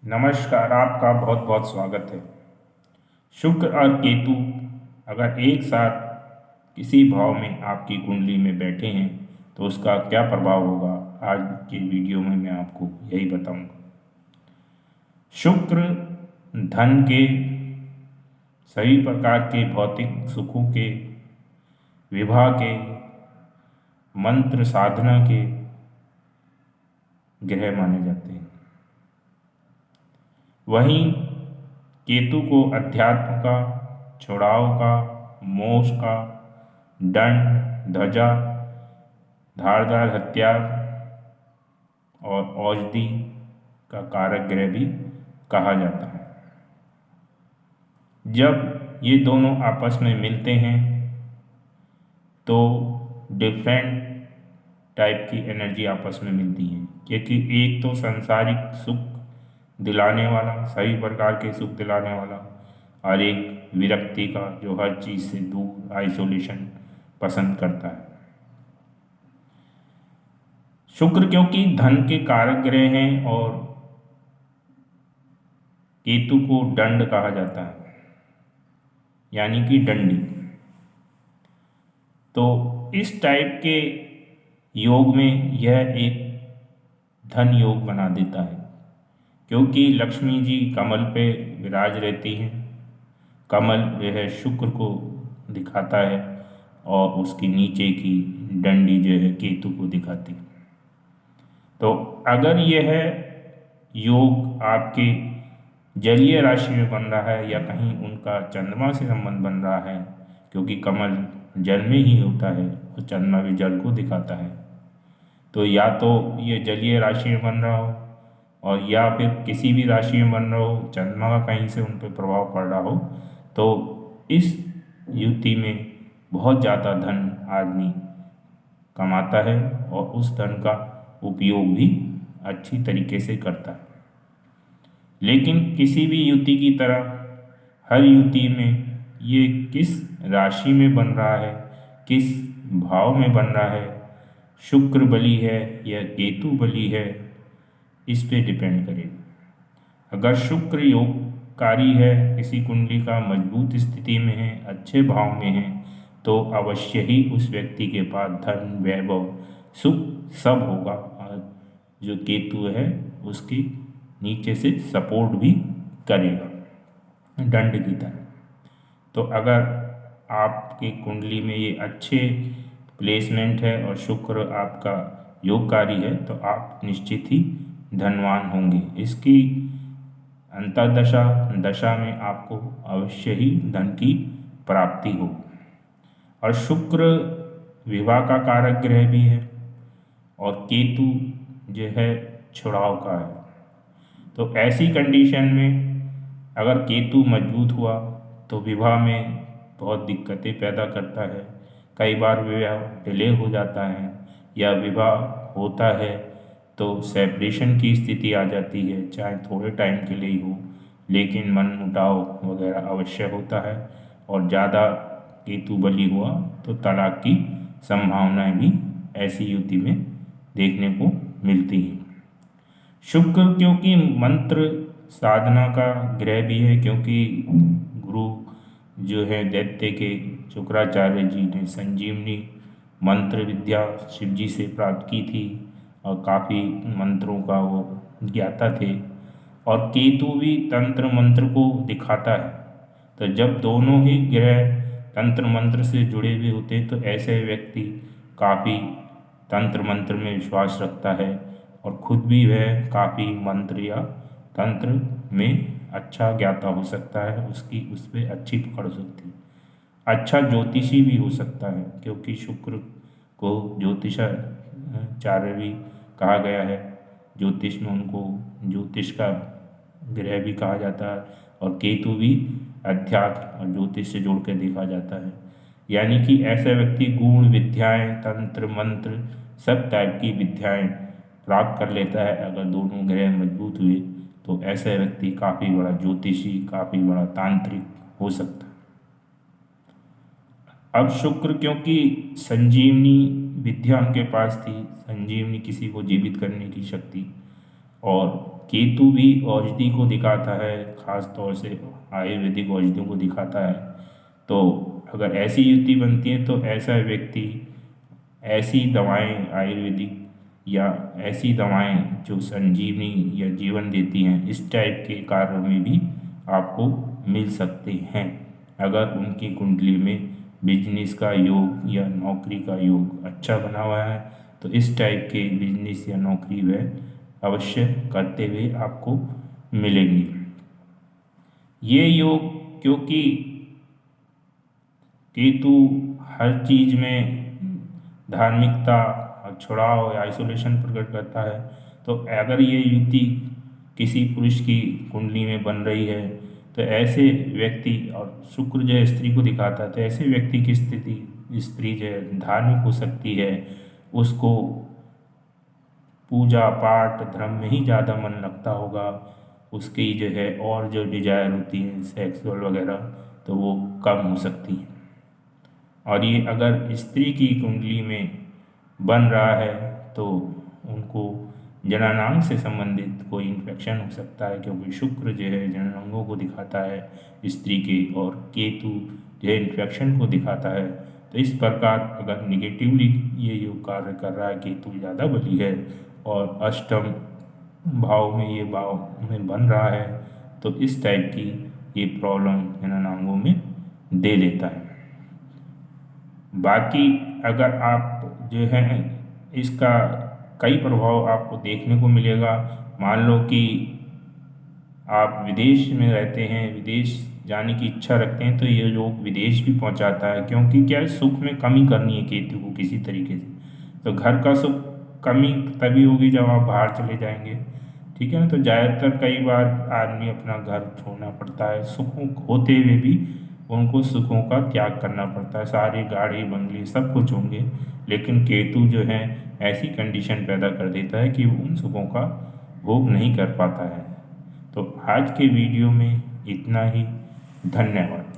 नमस्कार, आपका बहुत बहुत स्वागत है। शुक्र और केतु अगर एक साथ किसी भाव में आपकी कुंडली में बैठे हैं तो उसका क्या प्रभाव होगा, आज के वीडियो में मैं आपको यही बताऊंगा। शुक्र धन के, सभी प्रकार के भौतिक सुखों के, विवाह के, मंत्र साधना के ग्रह माने जाते हैं। वहीं केतु को अध्यात्म का, छुड़ाव का, मोक्ष का, दंड, ध्वजा, धारदार हथियार और औषधि का कारक ग्रह भी कहा जाता है। जब ये दोनों आपस में मिलते हैं तो डिफरेंट टाइप की एनर्जी आपस में मिलती है, क्योंकि एक तो सांसारिक सुख दिलाने वाला, सभी प्रकार के सुख दिलाने वाला, और एक विरक्ति का जो हर चीज़ से दूर, आइसोलेशन पसंद करता है। शुक्र क्योंकि धन के कारक ग्रह हैं और केतु को दंड कहा जाता है, यानी कि दंडी। तो इस टाइप के योग में यह एक धन योग बना देता है, क्योंकि लक्ष्मी जी कमल पे विराज रहती हैं। कमल जो है शुक्र को दिखाता है और उसकी नीचे की डंडी जो है केतु को दिखाती है। तो अगर यह योग आपके जलीय राशि में बन रहा है या कहीं उनका चंद्रमा से संबंध बन रहा है, क्योंकि कमल जल में ही होता है और चंद्रमा भी जल को दिखाता है, तो या तो ये जलीय राशि में बन रहा हो और या फिर किसी भी राशि में बन रहा हो, चंद्रमा का कहीं से उन पर प्रभाव पड़ रहा हो, तो इस युति में बहुत ज़्यादा धन आदमी कमाता है और उस धन का उपयोग भी अच्छी तरीके से करता है। लेकिन किसी भी युति की तरह हर युति में ये किस राशि में बन रहा है, किस भाव में बन रहा है, शुक्र बली है या केतु बली है, इस पे डिपेंड करेगा। अगर शुक्र योगकारी है, किसी कुंडली का मजबूत स्थिति में है, अच्छे भाव में है, तो अवश्य ही उस व्यक्ति के पास धन, वैभव, सुख सब होगा। और जो केतु है उसकी नीचे से सपोर्ट भी करेगा दंड की तरह। तो अगर आपकी कुंडली में ये अच्छे प्लेसमेंट है और शुक्र आपका योगकारी है, तो आप निश्चित ही धनवान होंगे। इसकी अंतर्दशा दशा में आपको अवश्य ही धन की प्राप्ति हो। और शुक्र विवाह का कारक ग्रह भी है और केतु जो है छुड़ाव का है। तो ऐसी कंडीशन में अगर केतु मजबूत हुआ तो विवाह में बहुत दिक्कतें पैदा करता है। कई बार विवाह डिले हो जाता है या विवाह होता है तो सेपरेशन की स्थिति आ जाती है, चाहे थोड़े टाइम के लिए ही हो, लेकिन मनमुटाव वगैरह अवश्य होता है। और ज़्यादा केतु बली हुआ तो तलाक की संभावनाएं भी ऐसी युति में देखने को मिलती है। शुक्र क्योंकि मंत्र साधना का ग्रह भी है, क्योंकि गुरु जो है दैत्य के शुक्राचार्य जी ने संजीवनी मंत्र विद्या शिव जी से प्राप्त की थी और काफ़ी मंत्रों का वो ज्ञाता थे। और केतु भी तंत्र मंत्र को दिखाता है। तो जब दोनों ही ग्रह तंत्र मंत्र से जुड़े हुए होते हैं तो ऐसे व्यक्ति काफ़ी तंत्र मंत्र में विश्वास रखता है और खुद भी वह काफ़ी मंत्र या तंत्र में अच्छा ज्ञाता हो सकता है, उसकी उस पर अच्छी पकड़ हो सकती है। अच्छा ज्योतिषी भी हो सकता है, क्योंकि शुक्र को ज्योतिषाचार्य भी कहा गया है। ज्योतिष में उनको ज्योतिष का ग्रह भी कहा जाता है और केतु भी अध्यात्म और ज्योतिष से जोड़ कर देखा जाता है। यानी कि ऐसा व्यक्ति गुण विद्याएं, तंत्र मंत्र सब टाइप की विद्याएं प्राप्त कर लेता है। अगर दोनों ग्रह मजबूत हुए तो ऐसा व्यक्ति काफ़ी बड़ा ज्योतिषी, काफ़ी बड़ा तांत्रिक हो सकता है। अब शुक्र क्योंकि संजीवनी विद्या उनके पास थी, संजीवनी किसी को जीवित करने की शक्ति, और केतु भी औषधि को दिखाता है, खास तौर से आयुर्वेदिक औषधियों को दिखाता है। तो अगर ऐसी युति बनती है तो ऐसा व्यक्ति ऐसी दवाएं आयुर्वेदिक या ऐसी दवाएं जो संजीवनी या जीवन देती हैं, इस टाइप के कार्यों में भी आपको मिल सकते हैं। अगर उनकी कुंडली में बिजनेस का योग या नौकरी का योग अच्छा बना हुआ है तो इस टाइप के बिजनेस या नौकरी वह अवश्य करते हुए आपको मिलेंगे। ये योग, क्योंकि केतु हर चीज में धार्मिकता, छुड़ाव या आइसोलेशन प्रकट करता है, तो अगर ये युति किसी पुरुष की कुंडली में बन रही है तो ऐसे व्यक्ति, और शुक्र जो है स्त्री को दिखाता है, तो ऐसे व्यक्ति की स्थिति, स्त्री जो है धार्मिक हो सकती है, उसको पूजा पाठ धर्म में ही ज़्यादा मन लगता होगा, उसकी जो है और जो डिजायर होती है सेक्सुअल वगैरह तो वो कम हो सकती है। और ये अगर स्त्री की कुंडली में बन रहा है तो उनको जननांग से संबंधित कोई इन्फेक्शन हो सकता है, क्योंकि शुक्र जो है जननांगों को दिखाता है स्त्री के, और केतु जो है इन्फेक्शन को दिखाता है। तो इस प्रकार अगर निगेटिवली ये योग कार्य कर रहा है, केतु ज़्यादा बली है और अष्टम भाव में ये भाव में बन रहा है, तो इस टाइप की ये प्रॉब्लम जननांगों में दे देता है। बाकी अगर आप जो है इसका कई प्रभाव आपको देखने को मिलेगा। मान लो कि आप विदेश में रहते हैं, विदेश जाने की इच्छा रखते हैं, तो ये योग विदेश भी पहुंचाता है, क्योंकि क्या है, सुख में कमी करनी है केतु को किसी तरीके से। तो घर का सुख कमी तभी होगी जब आप बाहर चले जाएंगे, ठीक है ना। तो ज़्यादातर कई बार आदमी अपना घर छोड़ना पड़ता है, सुखों होते हुए भी उनको सुखों का त्याग करना पड़ता है। सारी गाड़ी बंगले सब कुछ होंगे, लेकिन केतु जो है ऐसी कंडीशन पैदा कर देता है कि वो उन सुखों का भोग नहीं कर पाता है। तो आज के वीडियो में इतना ही। धन्यवाद।